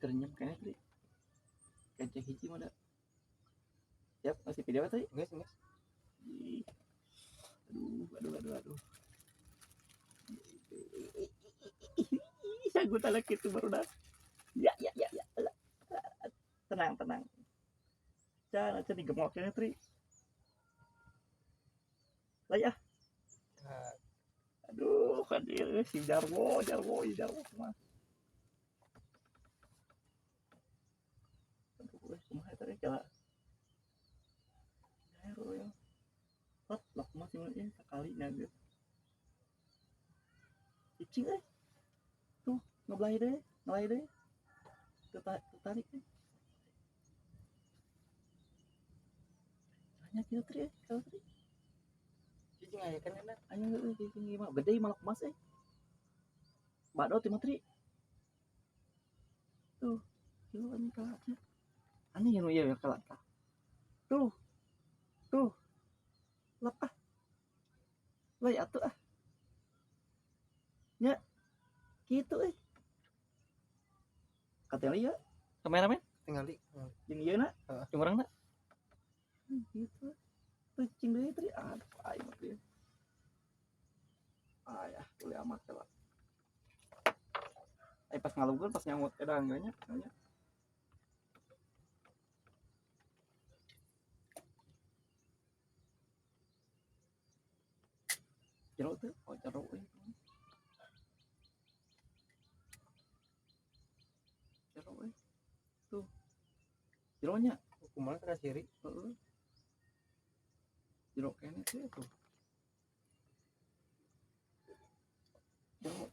Kerenyam kayaknya tadi. Kancing hiji mah da. Siap, masih video tadi? Geus. Aduh. Sagut anak itu baru dah. Ya. Tenang. Jangan aja digemoknya Tri. Lah ya. Aduh, hadir si Jarwo mah. Aduh, kumaha tadi kala. Aero ya. Lok masih mah sekali naga. Cicing tuh ngelai deh. Tertarik deh. Hanya kita Tri kalau Tri. Cicing aya kan enak. Anya cicing mah gede malah emas Bado ti Tri. Tuh, jalan kalanya. Aneh ya kalata. Tuh. Lepah. Lai atuh nya gitu katanya liya kameramen Tingali. jeung ieu na jeung urangna gitu cing deui tadi aduh aing mah teh aya tuluy amat lah pas ngalungkeun pas nyangut edan nya jero teh jero tuh jeronya Kumaha ka siri? Heeh. Jero kene teh tuh. Jero.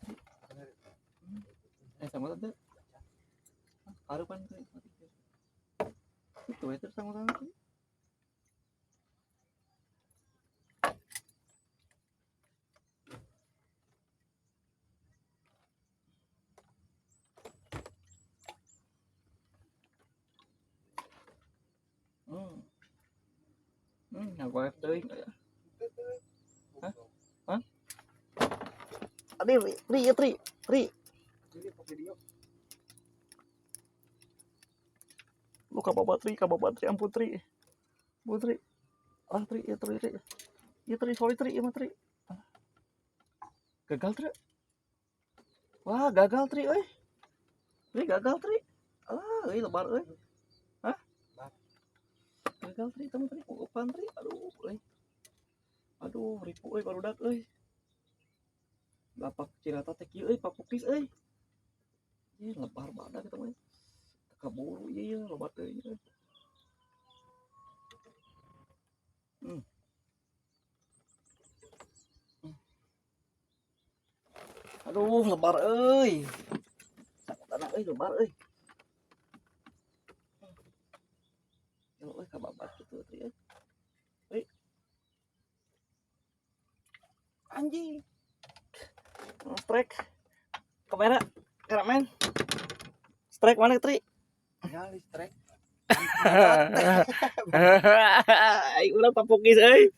Sama teh. Harupan teh. Itu itu sama teh. Aku teuing aya. Hah? Tri. Lu ka Bapak Tri ampun Tri. Putri. Ah Tri, ya Tri. Ya Tri, sorry Tri, ya Tri. Gagal Tri. Wah, gagal Tri euy. Tri gagal Tri. Euy lebar euy. Hah? Gagal Tri, temu Tri, upan Tri. Aduh, ripu euy barudak euy. Lapak cirata teh kieu euy, papukis euy. Ih, lebar badak eta mah. Kaburu ieu loba teuing euy. Aduh, lebar euy. Sakotana euy lebar euy. Yo euy kababat kitu Tri euy. Anjing. Strike. Kameramen. Strike mana Tri? Ngali strike. Aing urang papukis euy.